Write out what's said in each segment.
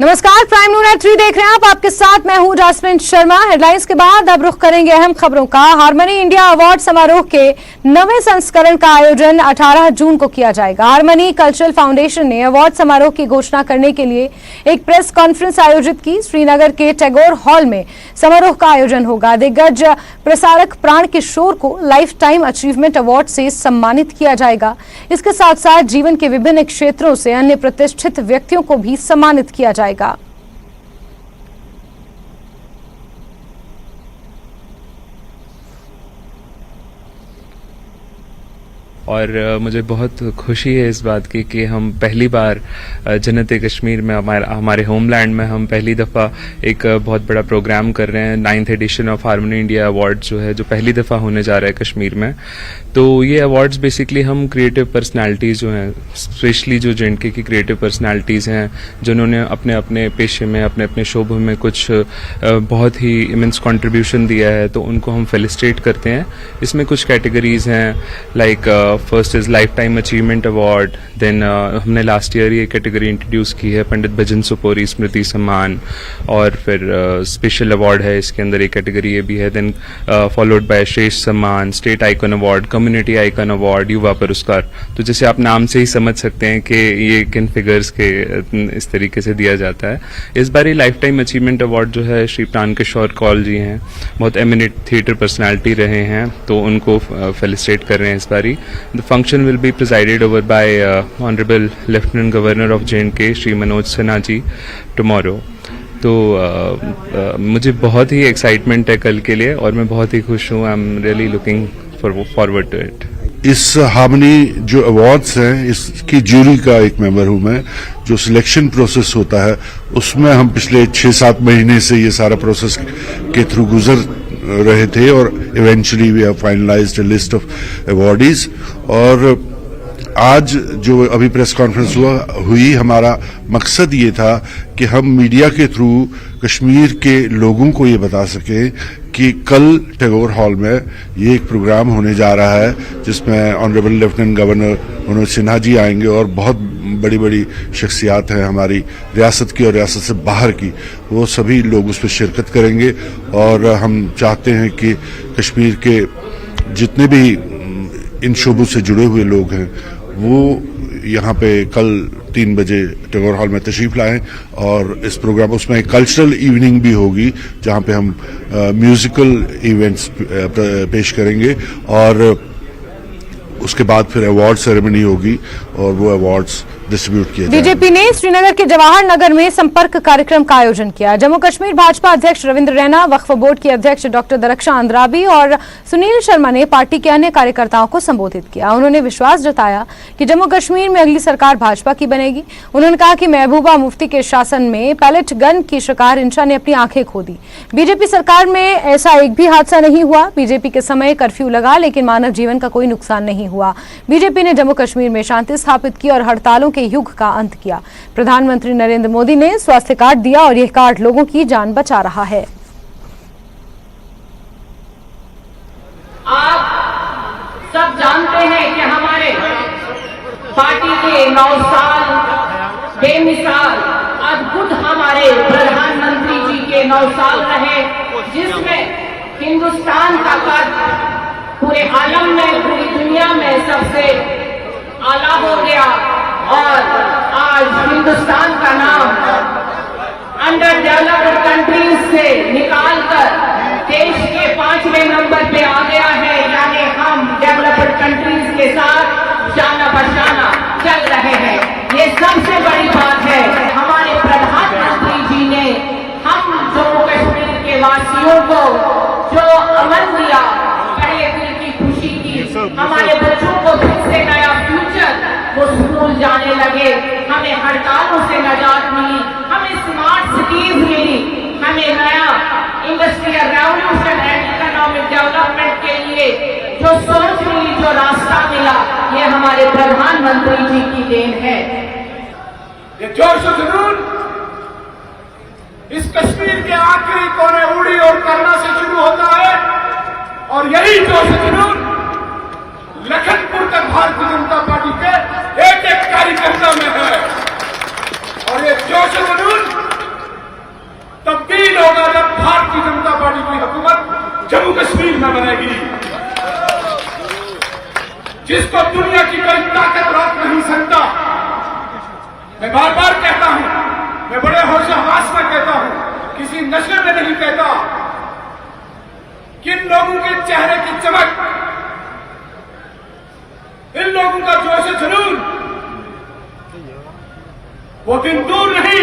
नमस्कार, प्राइम नून एट 3 देख रहे हैं आप। आपके साथ मैं हूं जासमिन शर्मा। हेडलाइंस के बाद अब रुख करेंगे अहम खबरों का। हारमनी इंडिया अवार्ड समारोह के 9वें संस्करण का आयोजन 18 जून को किया जाएगा। हारमनी कल्चरल फाउंडेशन ने अवार्ड समारोह की घोषणा करने के लिए एक प्रेस कॉन्फ्रेंस आयोजित की। श्रीनगर के टैगोर हॉल में समारोह का आयोजन होगा। दिग्गज प्रसारक प्राण किशोर को लाइफ टाइम अचीवमेंट अवार्ड से सम्मानित किया जाएगा। इसके साथ साथ जीवन के विभिन्न क्षेत्रों से अन्य प्रतिष्ठित व्यक्तियों को भी सम्मानित किया जाएगा। और मुझे बहुत खुशी है इस बात की कि हम पहली बार जन्नत-ए कश्मीर में हमारे होमलैंड में हम पहली दफ़ा एक बहुत बड़ा प्रोग्राम कर रहे हैं। 9th edition of harmony India award जो है, जो पहली दफ़ा होने जा रहा है कश्मीर में। तो ये अवार्ड्स बेसिकली हम क्रिएटिव पर्सनालिटीज़ जो हैं, स्पेशली जो जेएंडके की क्रिएटिव पर्सनालिटीज़ हैं, जिन्होंने अपने अपने पेशे में, अपने अपने शोबों में कुछ बहुत ही इमेंस कंट्रीब्यूशन दिया है, तो उनको हम फेलिसिटेट करते हैं। इसमें कुछ कैटेगरीज हैं, like first is life time achievement award. Then हमने लास्ट ईयर ये कैटेगरी इंट्रोड्यूस की है, पंडित भजन सुपोरी स्मृति सम्मान। और फिर स्पेशल अवार्ड है, इसके अंदर एक कैटेगरी ये भी है। देन फॉलोड बाय श्रेष्ठ सम्मान, state icon award, community icon award, युवा पुरस्कार। तो जैसे आप नाम से ही समझ सकते हैं कि ये किन फिगर्स के इस तरीके से दिया जाता है। इस बार ये लाइफ टाइम अचीवमेंट अवार्ड जो है श्री प्राण किशोर कौल जी हैं, बहुत एमिनेंट थिएटर पर्सनैलिटी रहे हैं, तो उनको फेलिसिटेट कर रहे हैं इस बारी। The function will be presided over by Honorable Lieutenant Governor of J&K, Shri Manoj Sinha ji, tomorrow. तो मुझे बहुत ही एक्साइटमेंट है कल के लिए और मैं बहुत ही खुश हूँ। I am really looking forward to it. इस हारमनी जो अवार्ड्स हैं, इसकी जूरी का एक मेंबर हूं मैं। जो सिलेक्शन प्रोसेस होता है उसमें हम पिछले 6-7 महीने से ये सारा प्रोसेस के थ्रू गुजर रहे थे और eventually we have finalised a list of awardees. और आज जो अभी प्रेस कॉन्फ्रेंस हुई, हमारा मकसद ये था कि हम मीडिया के थ्रू कश्मीर के लोगों को ये बता सकें कि कल टैगोर हॉल में ये एक प्रोग्राम होने जा रहा है, जिसमें honourable lieutenant governor Manoj Sinha ji आएंगे और बहुत बड़ी बड़ी शख्सियात हैं हमारी रियासत की और रियासत से बाहर की, वो सभी लोग उस पर शिरकत करेंगे। और हम चाहते हैं कि कश्मीर के जितने भी इन शोबों से जुड़े हुए लोग हैं वो यहाँ पे कल 3 बजे टैगोर हॉल में तशरीफ लाएं। और इस प्रोग्राम उसमें एक कल्चरल इवनिंग भी होगी जहाँ पे हम म्यूजिकल इवेंट्स पेश करेंगे और उसके बाद फिर अवार्ड सेरेमनी होगी और वो अवार्ड्स डिस्ट्रीब्यूट किए जाएंगे। बीजेपी ने श्रीनगर के जवाहर नगर में संपर्क कार्यक्रम का आयोजन किया। जम्मू कश्मीर भाजपा अध्यक्ष रविंद्र रैना, वक्फ बोर्ड की अध्यक्ष डॉक्टर दरक्षा अंद्राबी और सुनील शर्मा ने पार्टी के अन्य कार्यकर्ताओं को संबोधित किया। उन्होंने विश्वास जताया कि जम्मू कश्मीर में अगली सरकार भाजपा की बनेगी। उन्होंने कहा कि महबूबा मुफ्ती के शासन में पैलेट गन की शिकार इंशा ने अपनी आंखें खो दी। बीजेपी सरकार में ऐसा एक भी हादसा नहीं हुआ। बीजेपी के समय कर्फ्यू लगा लेकिन मानव जीवन का कोई नुकसान नहीं हुआ। बीजेपी ने जम्मू कश्मीर में शांति स्थापित की और हड़तालों के युग का अंत किया। प्रधानमंत्री नरेंद्र मोदी ने स्वास्थ्य कार्ड दिया और यह कार्ड लोगों की जान बचा रहा है। आप सब जानते हैं कि हमारे पार्टी के 9 साल बेमिसाल अद्भुत हमारे प्रधानमंत्री जी के 9 साल रहे, जिसमें हिंदुस्तान का कद पूरे आलम में, पूरी दुनिया में सबसे आला हो गया और आज हिंदुस्तान का नाम अंडर डेवलप्ड कंट्रीज से निकालकर देश के 5वें नंबर पे आ गया है। यानी हम डेवलप्ड कंट्रीज के साथ शाना बशाना चल रहे हैं। ये सबसे बड़ी बात है। हमारे प्रधानमंत्री जी ने हम जम्मू कश्मीर के वासियों को जो अमन दिया, पहले दिल की खुशी की, हमारे बच्चों को फिर से नया फ्यूचर, वो स्कूल जाने लगे, हमें हड़तालों से निजात मिली, हमें स्मार्ट सिटीज मिली, हमें नया industrial revolution and economic development के लिए जो सोच मिली, जो रास्ता मिला, ये हमारे प्रधानमंत्री जी की देन है। ये जोश जुनून इस कश्मीर के आखिरी कोने उड़ी और करना से शुरू होता है और यही जोश जुनून लखनपुर तक भारतीय जनता पार्टी के एक एक कार्यकर्ता में है। और ये जोश जुनून जम्मू कश्मीर में बनेगी, जिसको दुनिया की कोई ताकत रोक नहीं सकता। मैं बार बार कहता हूं, मैं बड़े होश हवास में कहता हूं, किसी नशे में नहीं कहता, किन लोगों के चेहरे की चमक, इन लोगों का जोश जुनून, वो दिन दूर नहीं।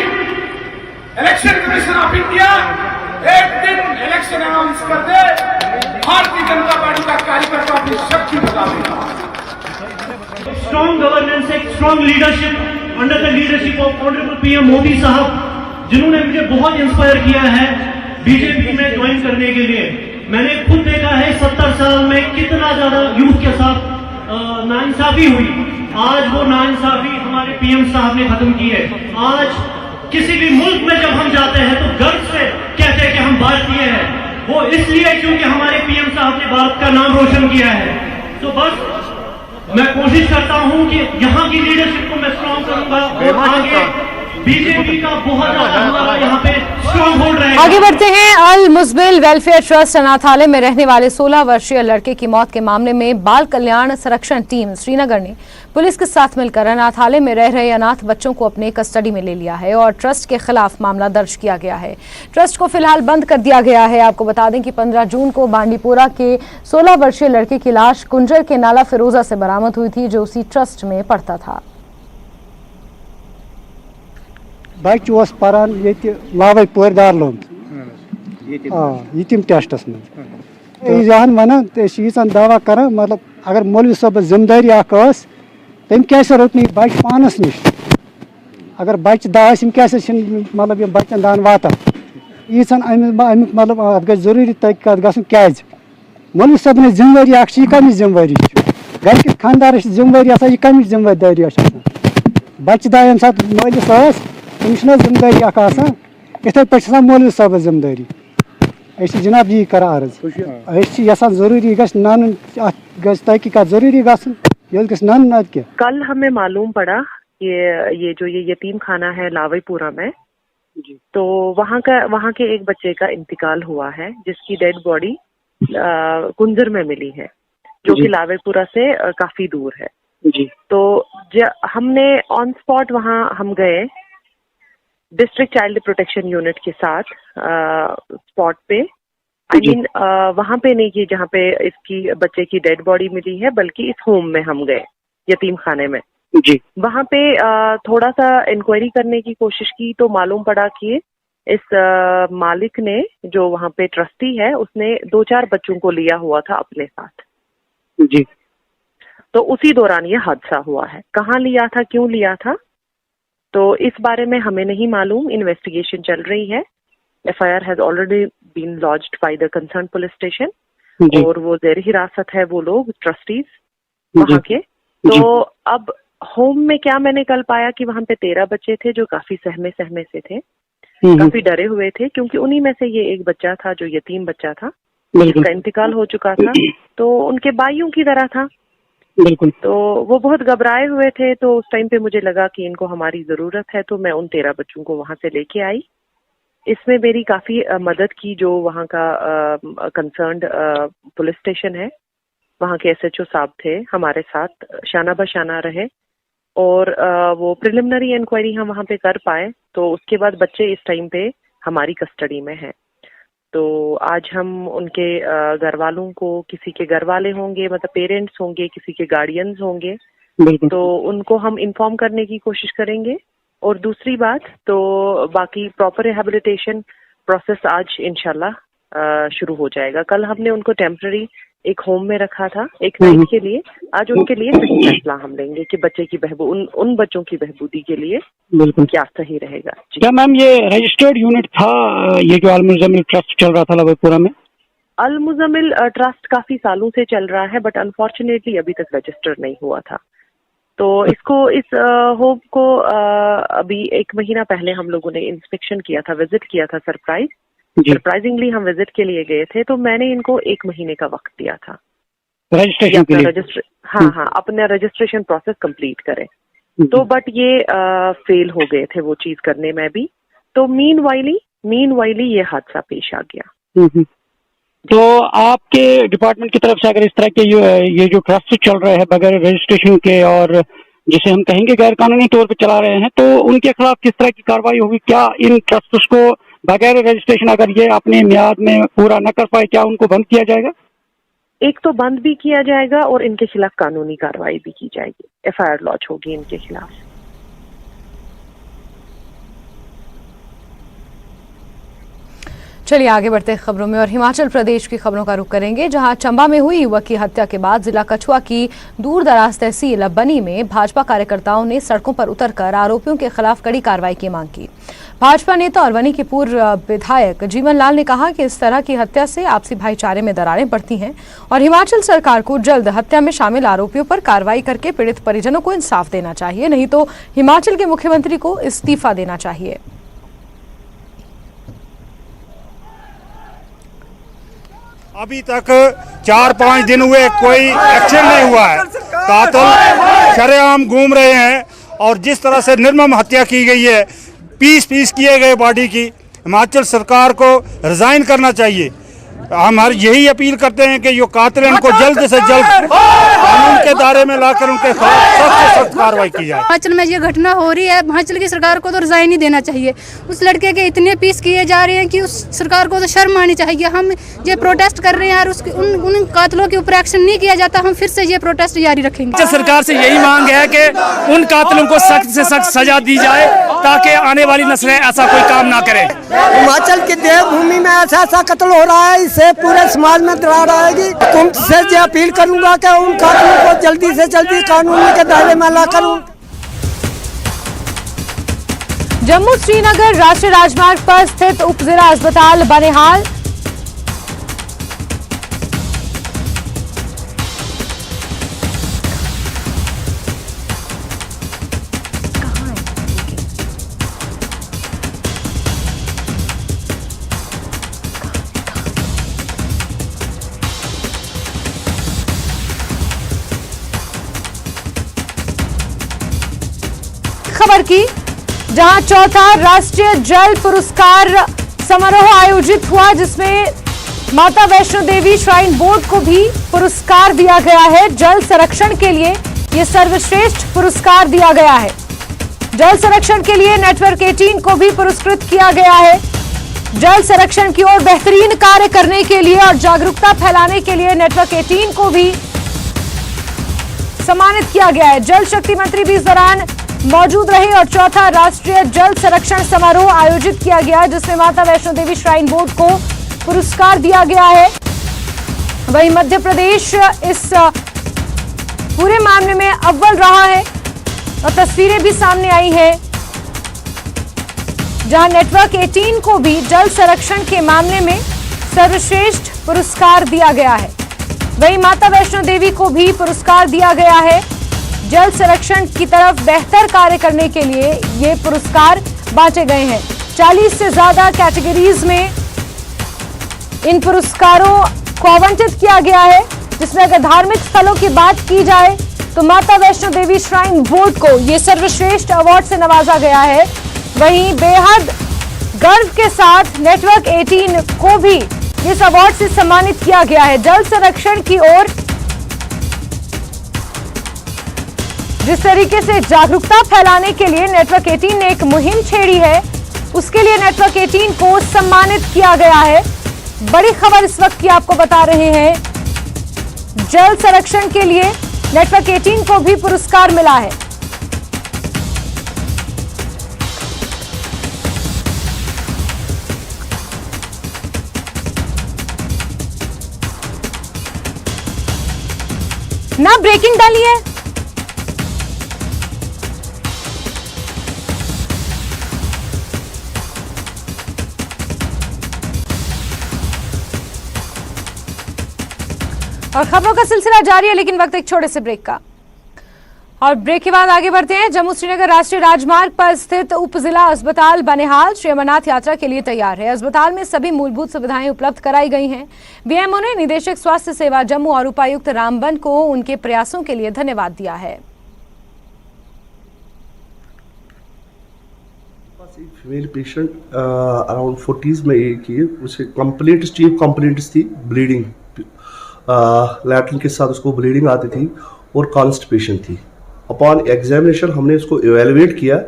इलेक्शन कमीशन ऑफ इंडिया एक दिन इलेक्शन अनाउंस कर दे, भारतीय जनता पार्टी का कार्यकर्ता अपनी शक्ति बता देगा। स्ट्रॉन्ग गवर्नेंस, एक strong leadership under the leadership of honourable PM Modi साहब, जिन्होंने मुझे बहुत इंस्पायर किया है बीजेपी में ज्वाइन करने के लिए। मैंने खुद देखा है 70 साल में कितना ज्यादा यूथ के साथ नाइंसाफी हुई। आज वो नाइंसाफी हमारे पीएम साहब ने खत्म की है। आज किसी भी मुल्क में जब हम जाते हैं तो गर्व से कहते हैं कि हम भारतीय हैं। वो इसलिए क्योंकि हमारे पीएम साहब ने भारत का नाम रोशन किया है। तो बस मैं कोशिश करता हूं कि यहाँ की लीडरशिप को मैं स्ट्रॉन्ग करूंगा और आगे बीजेपी का बहुत ज्यादा हमारा यहाँ पे स्ट्रॉन्ग होल्ड रहेगा। आगे बढ़ते हैं। अल मुज़मिल वेलफेयर ट्रस्ट अनाथालय में रहने वाले 16 वर्षीय लड़के की मौत के मामले में बाल कल्याण संरक्षण टीम श्रीनगर ने पुलिस के साथ मिलकर अनाथालय में रह रहे अनाथ बच्चों को अपने कस्टडी में ले लिया है और ट्रस्ट के खिलाफ मामला दर्ज किया गया है। ट्रस्ट को फिलहाल बंद कर दिया गया है। आपको बता दें कि 15 जून को बांडीपोरा के 16 वर्षीय लड़के की लाश कुंजर के नाला फिरोजा से बरामद हुई थी, जो उसी ट्रस्ट में पढ़ता था। बच्च पारान लावे पोर दारलोम यतीम टेस्टस में जहान वन यीचन दावा कर, मतलब अगर मौलवी साहब जिम्मेदारी तम क्या रोक बच्च पानस नश, अगर बच्च दाम क्या मतलब यह बच्चन दान वात यीचन अमुक मतलब अत ग जरूरी तहकीकात गन क्या मौलवी साहब ने जिम्मेदारी कम जिम्मेदारी घर किस खानदार जिम्मेदारी कम जिम्मेदारी बच्च दा ये सात मौलवी तमिस जिम्मेदारी इथे पे मौलवी साहब जिम्मेदारी। जनाब यही कर अर्ज यसान जरूरी नान तहकीकात जरूरी गन क्या। कल हमें मालूम पड़ा कि ये जो ये यतीम खाना है लावेपुरा में, तो वहाँ के एक बच्चे का इंतकाल हुआ है, जिसकी डेड बॉडी कुंजर में मिली है, जो कि लावेपुरा से काफी दूर है जी। तो हमने ऑन स्पॉट वहाँ हम गए डिस्ट्रिक्ट चाइल्ड प्रोटेक्शन यूनिट के साथ स्पॉट पे। वहाँ पे नहीं कि जहाँ पे इसकी बच्चे की डेड बॉडी मिली है, बल्कि इस होम में हम गए यतीम खाने में जी। वहाँ पे थोड़ा सा इंक्वायरी करने की कोशिश की तो मालूम पड़ा कि इस मालिक ने, जो वहाँ पे ट्रस्टी है, उसने 2-4 बच्चों को लिया हुआ था अपने साथ जी। तो उसी दौरान ये हादसा हुआ है। कहाँ लिया था, क्यों लिया था, तो इस बारे में हमें नहीं मालूम। इन्वेस्टिगेशन चल रही है। FIR has already been lodged by the concern police station और वो जेर हिरासत है वो लोग ट्रस्टीज वहाँ के। तो अब होम में क्या मैंने कल पाया कि वहाँ पे 13 बच्चे थे जो काफी सहमे से थे, काफी डरे हुए थे, क्योंकि उन्हीं में से ये एक बच्चा था जो यतीम बच्चा था, जिसका इंतकाल हो चुका था, तो उनके भाइयों की तरह था बिल्कुल। तो वो बहुत घबराए हुए थे। तो उस टाइम पे मुझे लगा कि इनको हमारी जरूरत है, तो मैं उन 13 बच्चों को वहां से लेके आई। इसमें मेरी काफी मदद की जो वहाँ का कंसर्न्ड पुलिस स्टेशन है, वहाँ के SHO साहब थे हमारे साथ, शाना बशाना रहे और वो प्रिलिमिनरी इंक्वायरी हम वहाँ पे कर पाए। तो उसके बाद बच्चे इस टाइम पे हमारी कस्टडी में हैं। तो आज हम उनके घर वालों को, किसी के घर वाले होंगे, मतलब पेरेंट्स होंगे, किसी के गार्डियंस होंगे, तो उनको हम इन्फॉर्म करने की कोशिश करेंगे। और दूसरी बात, तो बाकी प्रॉपर रिहेबिलिटेशन प्रोसेस आज इंशाल्लाह शुरू हो जाएगा। कल हमने उनको टेम्पररी एक होम में रखा था एक नाइट के लिए। आज उनके लिए सही फैसला हम लेंगे कि बच्चे की उन बच्चों की बहबूदी के लिए बिल्कुल क्या सही रहेगा। क्या मैम ये रजिस्टर्ड यूनिट था, ये जो अल मुज़म्मिल ट्रस्ट चल रहा था लावेपुरा में? अल मुज़म्मिल ट्रस्ट काफी सालों से चल रहा है, बट अनफॉर्चुनेटली अभी तक रजिस्टर्ड नहीं हुआ था। तो इस होम को अभी 1 महीना पहले हम लोगों ने इंस्पेक्शन किया था, विजिट किया था। सरप्राइजिंगली हम विजिट के लिए गए थे, तो मैंने इनको 1 महीने का वक्त दिया था रजिस्ट्रेशन के लिए। हाँ, अपना रजिस्ट्रेशन प्रोसेस कंप्लीट करें। तो बट ये फेल हो गए थे वो चीज करने में भी। तो मीनवाइली ये हादसा पेश आ गया। तो आपके डिपार्टमेंट की तरफ से अगर इस तरह के ये जो ट्रस्ट चल रहे हैं बगैर रजिस्ट्रेशन के और जिसे हम कहेंगे गैर कानूनी तौर पे चला रहे हैं, तो उनके खिलाफ किस तरह की कार्रवाई होगी? क्या इन ट्रस्ट को बगैर रजिस्ट्रेशन अगर ये अपनी मियाद में पूरा न कर पाए, क्या उनको बंद किया जाएगा? एक तो बंद भी किया जाएगा और इनके खिलाफ कानूनी कार्रवाई भी की जाएगी, FIR लॉन्च होगी इनके खिलाफ। चलिए आगे बढ़ते हैं खबरों में और हिमाचल प्रदेश की खबरों का रुख करेंगे, जहां चंबा में हुई युवक की हत्या के बाद जिला कठुआ की दूर दराज तहसील बनी में भाजपा कार्यकर्ताओं ने सड़कों पर उतरकर आरोपियों के खिलाफ कड़ी कार्रवाई की मांग की। भाजपा नेता और बनी के पूर्व विधायक जीवन लाल ने कहा कि इस तरह की हत्या से आपसी भाईचारे में दरारें पड़ती हैं और हिमाचल सरकार को जल्द हत्या में शामिल आरोपियों पर कार्रवाई करके पीड़ित परिजनों को इंसाफ देना चाहिए, नहीं तो हिमाचल के मुख्यमंत्री को इस्तीफा देना चाहिए। अभी तक 4-5 दिन हुए, कोई एक्शन नहीं हुआ है। कातिल शरेआम घूम रहे हैं और जिस तरह से निर्मम हत्या की गई है, पीस किए गए बॉडी की, हिमाचल सरकार को रिजाइन करना चाहिए। हम यही अपील करते हैं कि जो कातिल इनको जल्द से जल्द कानून के दायरे में लाकर उनके खिलाफ सख्त से सख्त कार्रवाई की जाए। हिमाचल में ये घटना हो रही है, हिमाचल की सरकार को तो रिजाइन ही देना चाहिए। उस लड़के के इतने पीस किए जा रहे हैं कि उस सरकार को तो शर्म आनी चाहिए। हम ये प्रोटेस्ट कर रहे हैं और उन कातिलों के ऊपर एक्शन नहीं किया जाता, हम फिर से ये प्रोटेस्ट जारी रखेंगे। सरकार से यही मांग है कि उन कातिलों को सख्त से सख्त सजा दी जाए ताकि आने वाली नस्लें ऐसा कोई काम ना करें। हिमाचल की देवभूमि में ऐसा कत्ल हो रहा है, इससे पूरे समाज में दरार आएगी। तुमसे ये अपील करूंगा कि उन कातिलों को जल्दी से जल्दी कानून के दायरे में लाकर जम्मू श्रीनगर राष्ट्रीय राजमार्ग पर स्थित उप जिला अस्पताल बनिहाल खबर की, जहां चौथा राष्ट्रीय जल पुरस्कार समारोह आयोजित हुआ, जिसमें माता वैष्णो देवी श्राइन बोर्ड को भी पुरस्कार दिया गया है। जल संरक्षण के लिए यह सर्वश्रेष्ठ पुरस्कार दिया गया है। जल संरक्षण के लिए नेटवर्क 18 को भी पुरस्कृत किया गया है। जल संरक्षण की ओर बेहतरीन कार्य करने के लिए और जागरूकता फैलाने के लिए नेटवर्क 18 को भी सम्मानित किया गया है। जल शक्ति मंत्री भी इस दौरान मौजूद रहे और चौथा राष्ट्रीय जल संरक्षण समारोह आयोजित किया गया, जिसमें माता वैष्णो देवी श्राइन बोर्ड को पुरस्कार दिया गया है। वहीं मध्य प्रदेश इस पूरे मामले में अव्वल रहा है और तस्वीरें भी सामने आई हैं, जहां नेटवर्क 18 को भी जल संरक्षण के मामले में सर्वश्रेष्ठ पुरस्कार दिया गया है। वहीं माता वैष्णो देवी को भी पुरस्कार दिया गया है। जल संरक्षण की तरफ बेहतर कार्य करने के लिए ये पुरस्कार बांटे गए हैं। 40 से ज्यादा कैटेगरीज में इन पुरस्कारों को आवंटित किया गया है, जिसमें अगर धार्मिक स्थलों की बात की जाए तो माता वैष्णो देवी श्राइन बोर्ड को ये सर्वश्रेष्ठ अवार्ड से नवाजा गया है। वहीं बेहद गर्व के साथ नेटवर्क 18 को भी इस अवार्ड से सम्मानित किया गया है। जल संरक्षण की ओर जिस तरीके से जागरूकता फैलाने के लिए नेटवर्क 18 ने एक मुहिम छेड़ी है, उसके लिए नेटवर्क 18 को सम्मानित किया गया है। बड़ी खबर इस वक्त की आपको बता रहे हैं, जल संरक्षण के लिए नेटवर्क 18 को भी पुरस्कार मिला है। ना ब्रेकिंग डाली है, और खबरों का सिलसिला जारी है, लेकिन वक्त एक छोटे से ब्रेक का। और ब्रेक के बाद आगे बढ़ते हैं। जम्मू श्रीनगर राष्ट्रीय राजमार्ग पर स्थित उप जिला अस्पताल बनिहाल श्री अमरनाथ यात्रा के लिए तैयार है। अस्पताल में सभी मूलभूत सुविधाएं उपलब्ध कराई गई हैं। बीएमओ ने निदेशक स्वास्थ्य सेवा जम्मू और उपायुक्त रामबन को उनके प्रयासों के लिए धन्यवाद दिया है। फीमेल पेशेंट अराउंड 40s में ये की, उसे चीफ कंप्लेंट्स थी ब्लीडिंग, लैट्रिन के साथ उसको ब्लीडिंग आती थी और कॉन्स्टिपेशन थी। अपॉन एग्जामिनेशन हमने उसको एवेलुएट किया,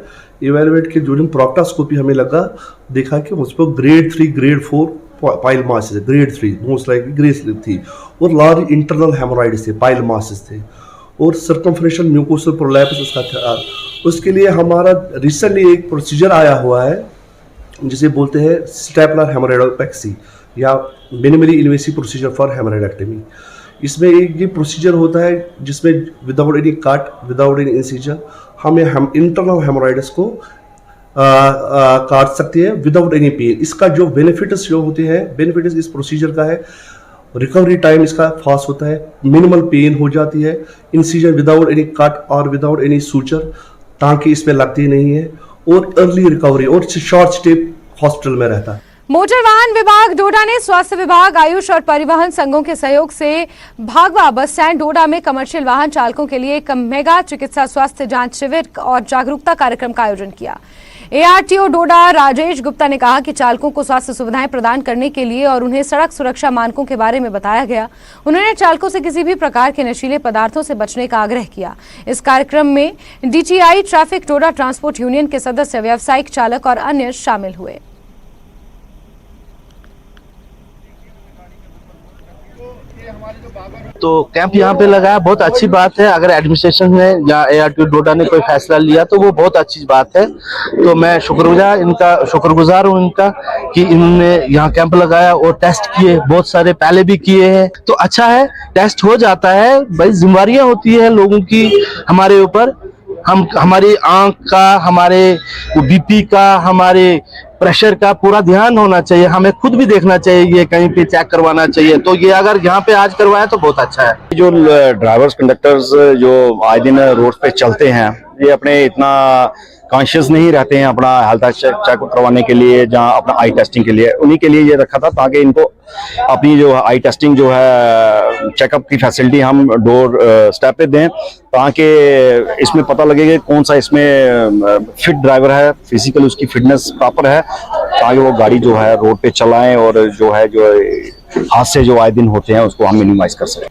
एवेलुएट के ड्यूरिंग प्रोक्टास्कोपी हमें देखा कि उस पर grade 3 grade 4 pile masses, grade 3 most likely grade slip थी और लार्ज इंटरनल हेमोराइड्स थे, पाइल मासेस थे और सर्कमफ्रेंशियल म्यूकोसल प्रोलैप्स उसका था। उसके लिए हमारा रिसेंटली एक प्रोसीजर आया हुआ है जिसे बोलते हैं स्टेपलर हेमोरेडोपेक्सी या मिनिमली इन्वेसिव प्रोसीजर फॉर हेमोरेक्टमी। इसमें एक ये प्रोसीजर होता है जिसमें without any cut, without any incisor हम इंटरनल हेमोराइड्स को काट सकते हैं विदाउट एनी पेन। इसका जो बेनिफिट्स जो होते हैं, बेनिफिट्स इस प्रोसीजर का है, रिकवरी टाइम इसका फास्ट होता है, मिनिमल पेन हो जाती है, इंसीजर विदाउट एनी कट और विदाउट एनी सूचर, ताकि इसमें लगती नहीं है और अर्ली रिकवरी और शॉर्ट स्टे हॉस्पिटल में रहता है। मोटर वाहन विभाग डोडा ने स्वास्थ्य विभाग, आयुष और परिवहन संघों के सहयोग से भागवा बस स्टैंड डोडा में कमर्शियल वाहन चालकों के लिए एक मेगा चिकित्सा स्वास्थ्य जांच शिविर और जागरूकता कार्यक्रम का आयोजन किया। ARTO डोडा राजेश गुप्ता ने कहा कि चालकों को स्वास्थ्य सुविधाएं प्रदान करने के लिए और उन्हें सड़क सुरक्षा मानकों के बारे में बताया गया। उन्होंने चालकों से किसी भी प्रकार के नशीले पदार्थों से बचने का आग्रह किया। इस कार्यक्रम में DTI ट्रैफिक डोडा ट्रांसपोर्ट यूनियन के सदस्य, व्यावसायिक चालक और अन्य शामिल हुए। तो कैंप यहाँ पे लगाया, बहुत अच्छी बात है। अगर एडमिनिस्ट्रेशन ने या ARTO डोडा ने कोई फैसला लिया तो वो बहुत अच्छी बात है। तो मैं शुक्रगुजार हूँ इनका कि इन्होंने यहाँ कैंप लगाया और टेस्ट किए, बहुत सारे पहले भी किए हैं। तो अच्छा है, टेस्ट हो जाता है भाई, जिम्मेदारियां होती है लोगों की हमारे ऊपर। हमारी आंख का, हमारे BP का, हमारे प्रेशर का पूरा ध्यान होना चाहिए, हमें खुद भी देखना चाहिए, ये कहीं पे चेक करवाना चाहिए। तो ये अगर यहाँ पे आज करवाया तो बहुत अच्छा है। जो ड्राइवर्स कंडक्टर्स जो आए दिन रोड पे चलते हैं, ये अपने इतना कॉन्शियस नहीं रहते हैं अपना हेल्थ चेकअप करवाने के लिए, जहाँ अपना आई टेस्टिंग के लिए, उन्हीं के लिए ये रखा था ताकि इनको अपनी जो आई टेस्टिंग जो है चेकअप की फैसिलिटी हम डोर स्टेप पे दें, ताकि इसमें पता लगे कि कौन सा इसमें फिट ड्राइवर है, फिजिकल उसकी फिटनेस प्रॉपर है, ताकि वो गाड़ी जो है रोड पे चलाएं और जो हादसे जो आए दिन होते हैं उसको हम मिनिमाइज कर सकें।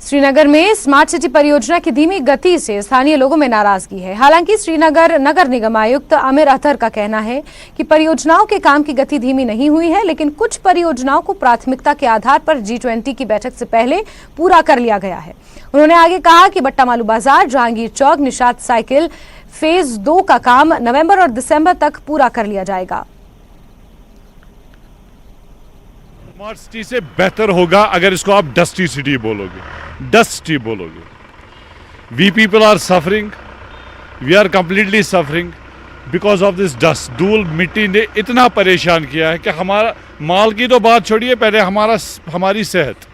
श्रीनगर में स्मार्ट सिटी परियोजना की धीमी गति से स्थानीय लोगों में नाराजगी है। हालांकि श्रीनगर नगर निगम आयुक्त आमिर अतहर का कहना है कि परियोजनाओं के काम की गति धीमी नहीं हुई है, लेकिन कुछ परियोजनाओं को प्राथमिकता के आधार पर G20 की बैठक से पहले पूरा कर लिया गया है। उन्होंने आगे कहा कि बट्टामालू बाजार, जहांगीर चौक, निशात साइकिल फेज 2 का काम नवंबर और दिसंबर तक पूरा कर लिया जाएगा। स्मार्ट सिटी से बेहतर होगा अगर इसको आप डस्टी सिटी बोलोगे, डस्ट सिटी बोलोगे। We people are suffering, we are completely suffering because of this dust. धूल मिट्टी ने इतना परेशान किया है कि हमारा माल की तो बात छोड़िए, पहले हमारी सेहत।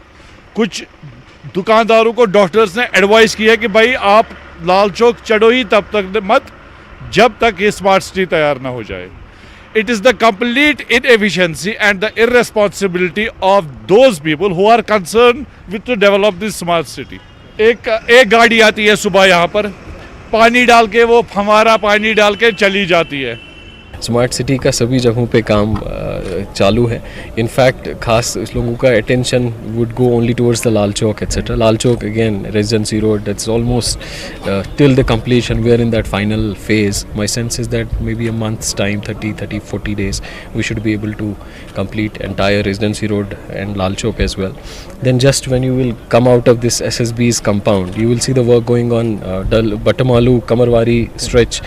कुछ दुकानदारों को डॉक्टर्स ने एडवाइस किया कि भाई आप लाल चौक चढ़ो ही तब तक मत जब तक ये स्मार्ट सिटी तैयार ना हो जाए। It is the complete inefficiency and the irresponsibility of those people who are concerned with to develop this smart city. एक गाड़ी आती है सुबह यहाँ पर, पानी डाल के वो फव्वारा पानी डाल के चली जाती है। स्मार्ट सिटी का सभी जगहों पे काम चालू है। इनफैक्ट खास इस लोगों का attention would go only towards the Lal Chowk etcetera. Lal Chowk again residency road, that's almost till the completion, we are in that final phase. My sense is that maybe a month's time, 40 days, we should be able to complete entire residency road and Lal Chowk as well. Then just when you will come out of this SSB's compound, you will see the work going on Battamalu Kamarwari stretch,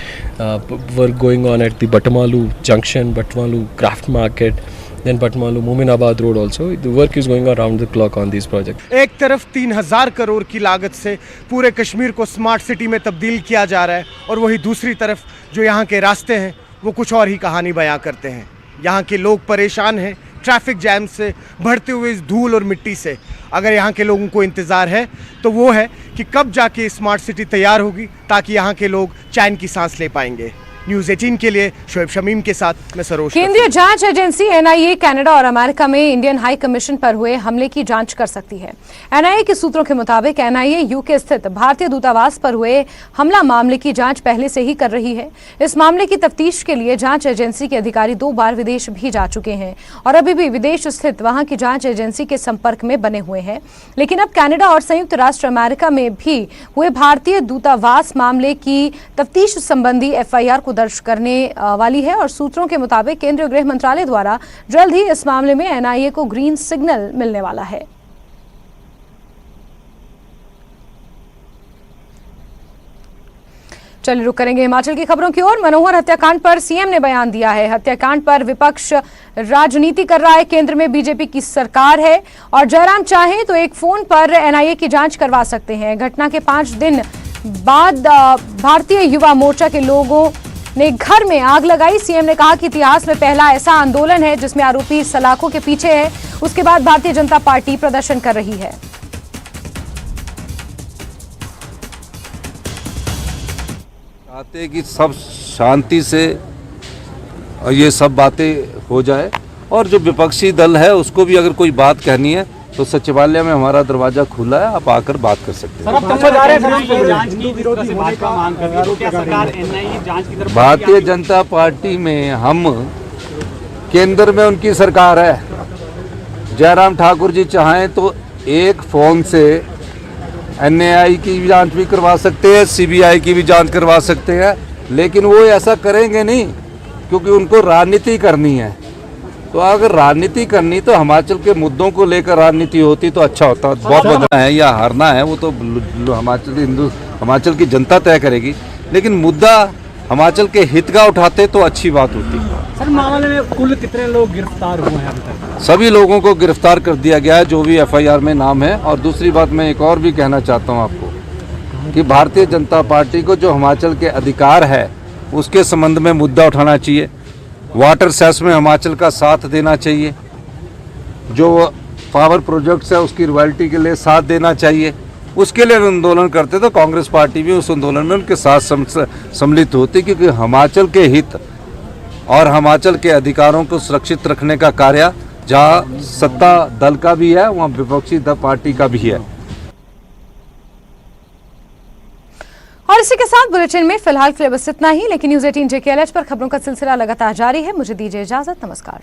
work going on at the Battamalu Junction, Battamalu Craft Market, then Battamalu Mominabad Road also. The work is going around the clock on these projects. एक तरफ 3000 करोड़ की लागत से पूरे कश्मीर को smart city में तब्दील किया जा रहा है और वही दूसरी तरफ जो यहाँ के रास्ते हैं वो कुछ और ही कहानी बयां करते हैं। यहाँ के लोग परेशान हैं ट्रैफिक जैम से, बढ़ते हुए इस धूल और मिट्टी से। अगर यहाँ के लोगों को इंतज़ार है तो वो है कि कब जाके स्मार्ट सिटी तैयार होगी ताकि यहाँ के लोग चैन की सांस ले पाएंगे। न्यूज़ 18 के लिए शोएब शमीम के साथ मैं सरोज। केंद्रीय जांच एजेंसी एनआईए कनाडा और अमेरिका में इंडियन हाई कमीशन पर हुए हमले की जांच कर सकती है। एनआईए के सूत्रों के मुताबिक एनआईए यूके स्थित भारतीय दूतावास पर हुए हमला मामले की जांच पहले से ही कर रही है। इस मामले की तफ्तीश के लिए जांच एजेंसी के अधिकारी 2 बार विदेश भी जा चुके हैं और अभी भी विदेश स्थित वहां की जांच एजेंसी के संपर्क में बने हुए हैं। लेकिन अब कनाडा और संयुक्त राष्ट्र अमेरिका में भी हुए भारतीय दूतावास मामले की तफ्तीश संबंधी एफआईआर को दर्ज करने वाली है और सूत्रों के मुताबिक केंद्रीय गृह मंत्रालय द्वारा जल्द ही इस मामले में एनआईए को ग्रीन सिग्नल मिलने वाला है। चलिए रुक करेंगे हिमाचल की खबरों की ओर। मनोहर हत्याकांड पर सीएम ने बयान दिया है। हत्याकांड पर विपक्ष राजनीति कर रहा है। केंद्र में बीजेपी की सरकार है और जयराम चाहे तो एक फोन पर एनआईए की जांच करवा सकते हैं। घटना के 5 दिन बाद भारतीय युवा मोर्चा के लोगों ने घर में आग लगाई। सीएम ने कहा कि इतिहास में पहला ऐसा आंदोलन है जिसमें आरोपी सलाखों के पीछे है। उसके बाद भारतीय जनता पार्टी प्रदर्शन कर रही है। चाहते हैं कि सब शांति से ये सब बातें हो जाए और जो विपक्षी दल है उसको भी अगर कोई बात कहनी है तो सचिवालय में हमारा दरवाजा खुला है, आप आकर बात कर सकते हैं। भारतीय जनता पार्टी में हम केंद्र में उनकी सरकार है। जयराम ठाकुर जी चाहें तो एक फोन से एनआईए की भी जांच भी करवा सकते हैं, सीबीआई की भी जांच करवा सकते हैं, लेकिन वो ऐसा करेंगे नहीं क्योंकि उनको राजनीति करनी है। तो अगर राजनीति करनी तो हिमाचल के मुद्दों को लेकर राजनीति होती तो अच्छा होता। बहुत बदलना है या हारना है वो तो हिमाचल की जनता तय करेगी, लेकिन मुद्दा हिमाचल के हित का उठाते तो अच्छी बात होती। सर, मामले में कुल कितने लोग गिरफ्तार हुए हैं अभी तक? सभी लोगों को गिरफ्तार कर दिया गया है जो भी एफआईआर में नाम है। और दूसरी बात मैं एक और भी कहना चाहता हूँ आपको कि भारतीय जनता पार्टी को जो हिमाचल के अधिकार है उसके संबंध में मुद्दा उठाना चाहिए। वाटर सेस में हिमाचल का साथ देना चाहिए। जो पावर प्रोजेक्ट्स है उसकी रॉयल्टी के लिए साथ देना चाहिए। उसके लिए आंदोलन करते तो कांग्रेस पार्टी भी उस आंदोलन में उनके साथ सम्मिलित होती, क्योंकि हिमाचल के हित और हिमाचल के अधिकारों को सुरक्षित रखने का कार्य जहाँ सत्ता दल का भी है वहाँ विपक्षी दल पार्टी का भी है। और इसी के साथ बुलेटिन में फिलहाल के लिए बस इतना ही, लेकिन न्यूज़ 18 JKLH पर खबरों का सिलसिला लगातार जारी है। मुझे दीजिए इजाजत। नमस्कार।